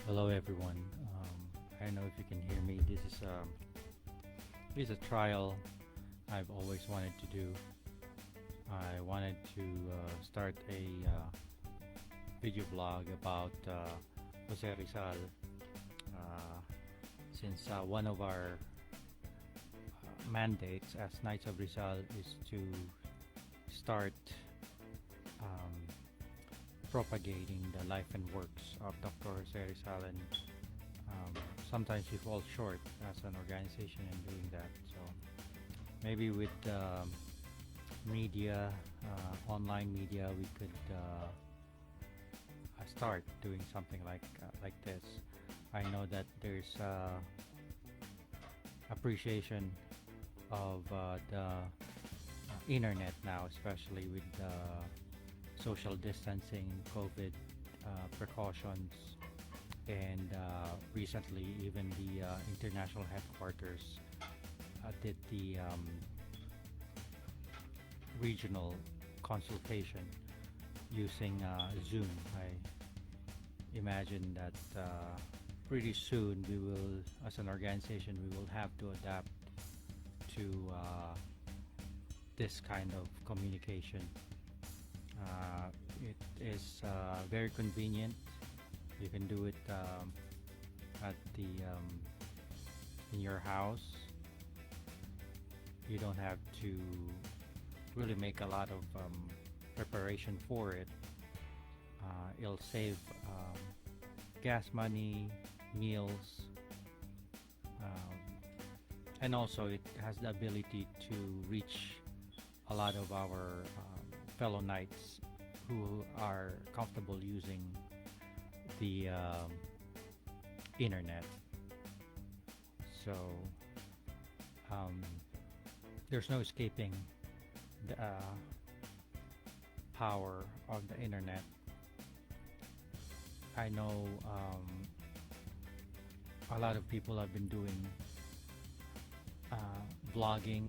Hello everyone. I don't know if you can hear me. This is a trial I've always wanted to do. I wanted to start a video blog about Jose Rizal, uh, since one of our mandates as Knights of Rizal is to start um, propagating the life and works of Dr. Jose Rizal, and sometimes we fall short as an organization in doing that. So maybe with media, online media, we could start doing something like this. I know that there's appreciation of the internet now, especially with social distancing, COVID precautions, and recently even the international headquarters did the regional consultation using Zoom. I imagine that pretty soon we will, as an organization, we will have to adapt to this kind of communication. It is very convenient. You can do it at the in your house. You don't have to really make a lot of preparation for it. It'll save gas money, meals, um, and also it has the ability to reach a lot of our fellow knights who are comfortable using the internet. So um, there's no escaping the power of the internet. I know a lot of people have been doing vlogging,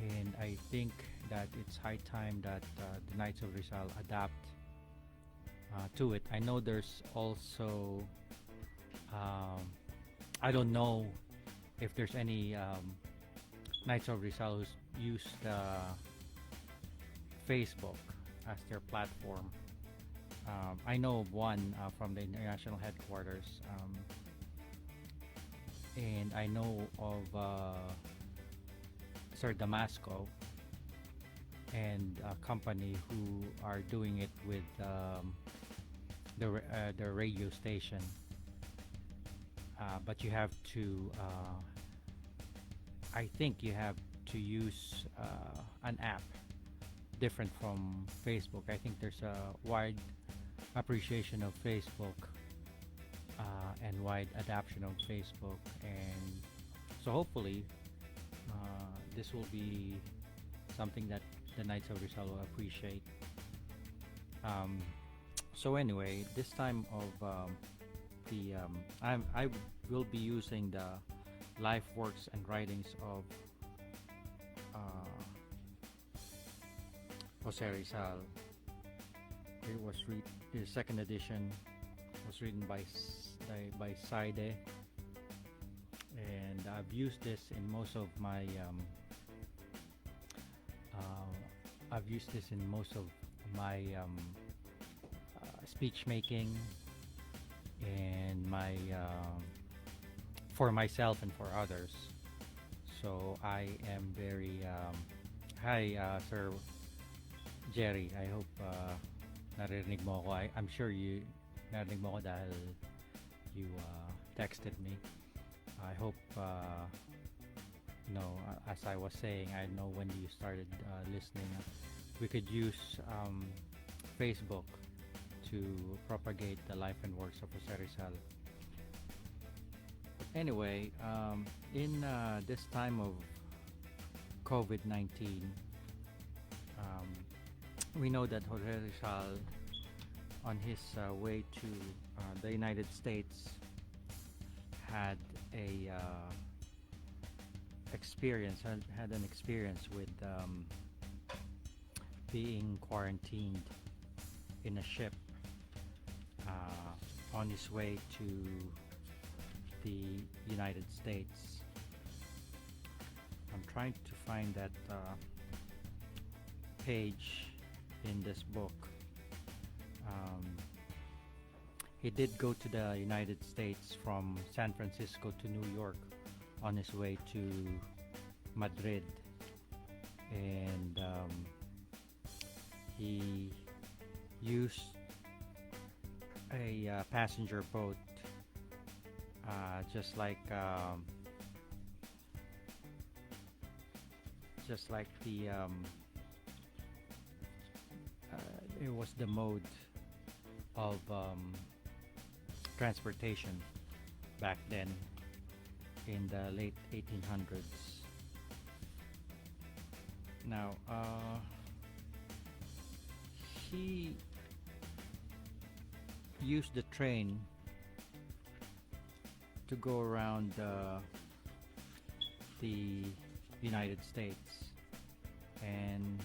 and I think that it's high time that the Knights of Rizal adapt to it. I know there's also, um, I don't know if there's any Knights of Rizal who's used Facebook as their platform. I know of one from the international headquarters, and I know of Sir Damasco and a company who are doing it with the radio station. But you have to, I think you have to use an app different from Facebook. I think there's a wide appreciation of Facebook and wide adoption of Facebook, and so hopefully this will be something that the Knights of Rizal will appreciate. Um, so anyway, this time of I will be using the life works and writings of uh, Jose Rizal. It was the second edition was written by Saide, and I've used this in most of my speech making and my for myself and for others. So I am very hi Sir Jerry. I hope narinig mo ako. I'm sure you narinig mo ako dahil you texted me. I hope as I was saying, I know when you started listening, we could use Facebook to propagate the life and works of Jose Rizal. Anyway, in this time of COVID-19, we know that Jose Rizal, on his way to the United States, had a had an experience with being quarantined in a ship on his way to the United States. I'm trying to find that page in this book. Um, he did go to the United States from San Francisco to New York on his way to Madrid, and he used a passenger boat, just like the it was the mode of transportation back then in the late 1800s. Now, he used the train to go around the United States, and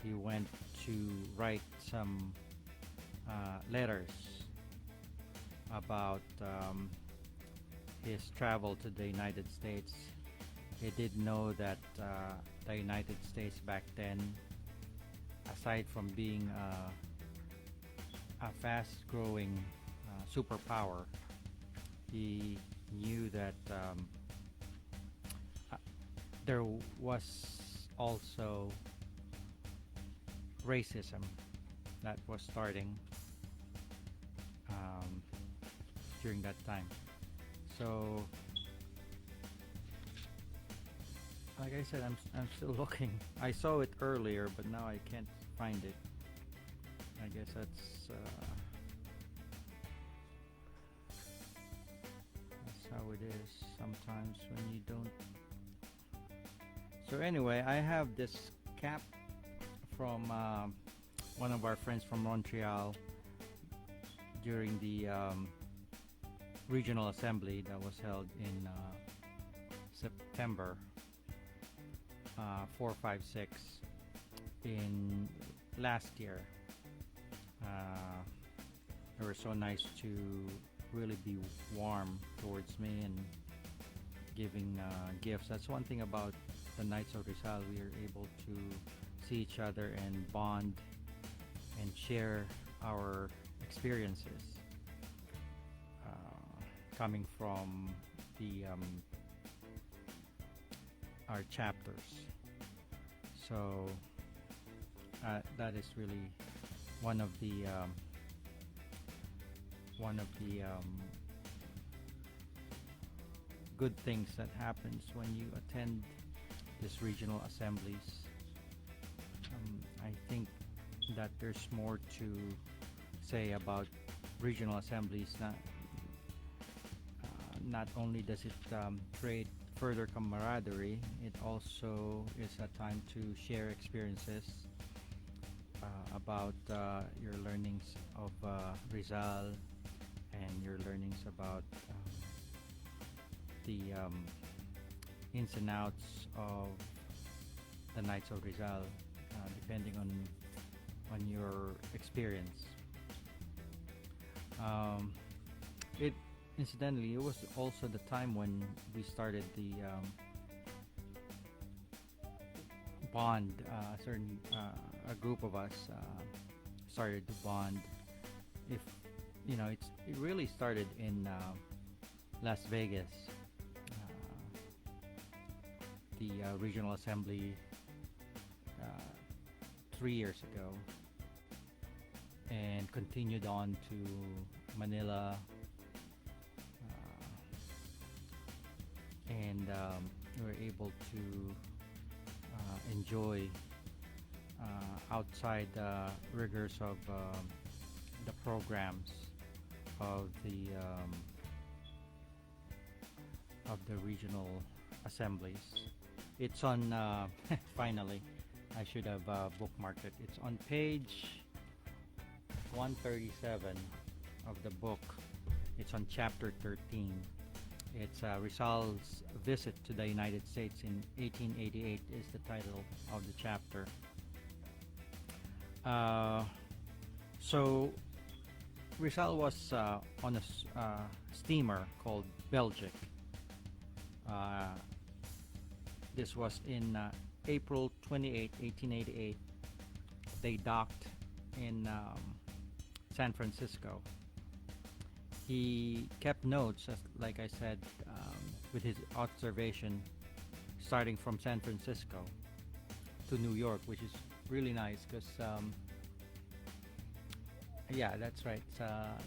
he went to write some letters about his travel to the United States. He did know that the United States back then, aside from being a fast-growing superpower, he knew that there was also racism that was starting during that time. So, like I said, I'm still looking. I saw it earlier, but now I can't find it. I guess that's how it is sometimes when you don't. So anyway, I have this cap from one of our friends from Montreal during the regional assembly that was held in September 4, 5, 6 in last year. They were so nice to really be warm towards me and giving gifts. That's one thing about the Knights of Rizal. We are able to see each other and bond and share our experiences coming from the our chapters. So that is really one of the good things that happens when you attend these regional assemblies. I think that there's more to say about regional assemblies. Not only does it create further camaraderie, it also is a time to share experiences about your learnings of Rizal and your learnings about the ins and outs of the Knights of Rizal, depending on your experience. It incidentally, it was also the time when we started the bond. A group of us started to bond. If you know, it really started in Las Vegas. The regional assembly 3 years ago, and continued on to Manila, and we were able to enjoy outside the rigors of the programs of the regional assemblies. It's on finally, I should have bookmarked it. It's on page 137 of the book. It's on chapter 13. It's Rizal's visit to the United States in 1888 is the title of the chapter. So Rizal was on a steamer called Belgic. Uh, this was in April 28, 1888. They docked in San Francisco. He kept notes, as, like I said, with his observation, starting from San Francisco to New York, which is really nice because, yeah, that's right. It's,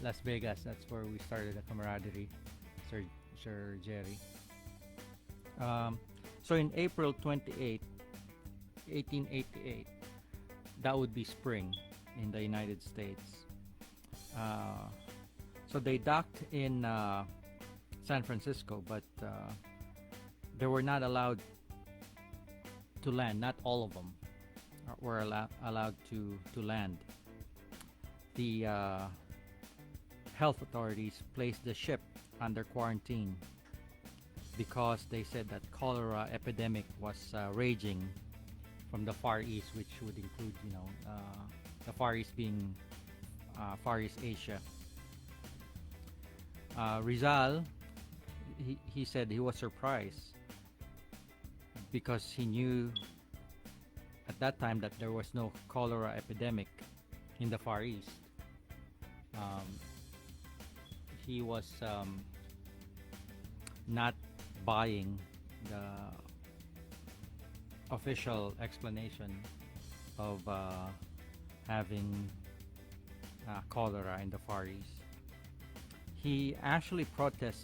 Las Vegas. That's where we started the camaraderie, Sir Jerry. Um, so in April 28, 1888, that would be spring in the United States. Uh, so they docked in San Francisco, but they were not allowed to land. Not all of them were allowed to land. The health authorities placed the ship under quarantine because they said that cholera epidemic was raging from the Far East, which would include, the Far East being Far East Asia. Rizal, he said he was surprised because he knew at that time that there was no cholera epidemic in the Far East. Um, he was not buying the official explanation of having cholera in the Far East. He actually protested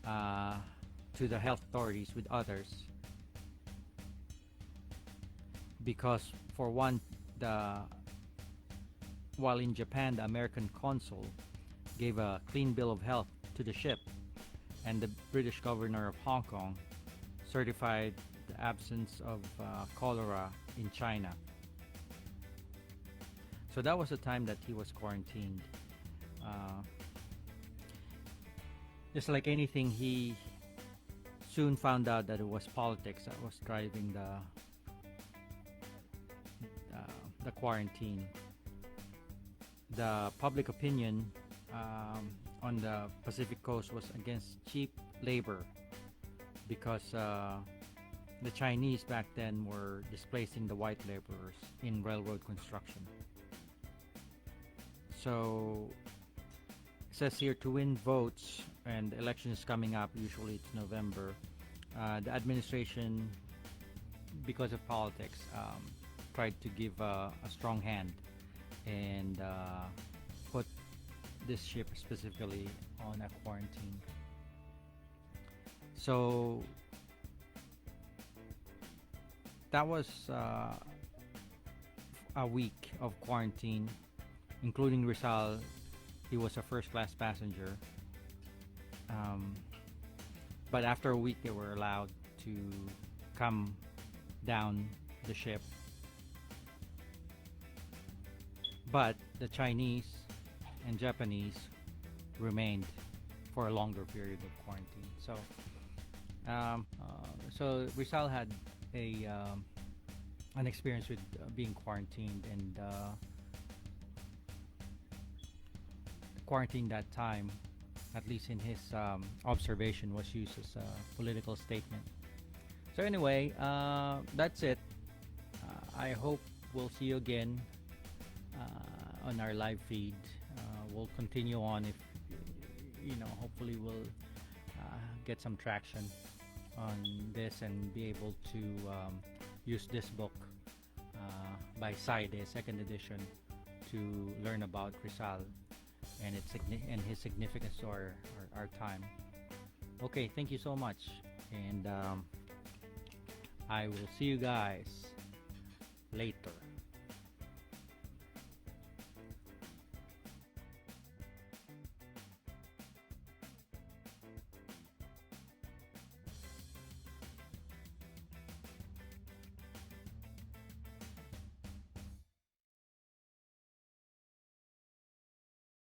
to the health authorities with others because, for one, while in Japan, the American consul gave a clean bill of health to the ship, and the British governor of Hong Kong certified the absence of cholera in China. So that was the time that he was quarantined. Just like anything, he soon found out that it was politics that was driving the quarantine. The public opinion on the Pacific Coast was against cheap labor because the Chinese back then were displacing the white laborers in railroad construction. So it says here, to win votes, and the election is coming up, usually it's November, the administration, because of politics, tried to give a strong hand and put this ship specifically on a quarantine. So that was a week of quarantine, including Rizal. He was a first-class passenger. But after a week, they were allowed to come down the ship. But the Chinese and Japanese remained for a longer period of quarantine. So Rizal had an experience with being quarantined, and quarantine that time, at least in his observation, was used as a political statement. So anyway, that's it. I hope we'll see you again on our live feed. We'll continue on if, hopefully we'll get some traction on this and be able to use this book by Side, second edition, to learn about Rizal and his significance to our time. Okay, thank you so much, and I will see you guys later.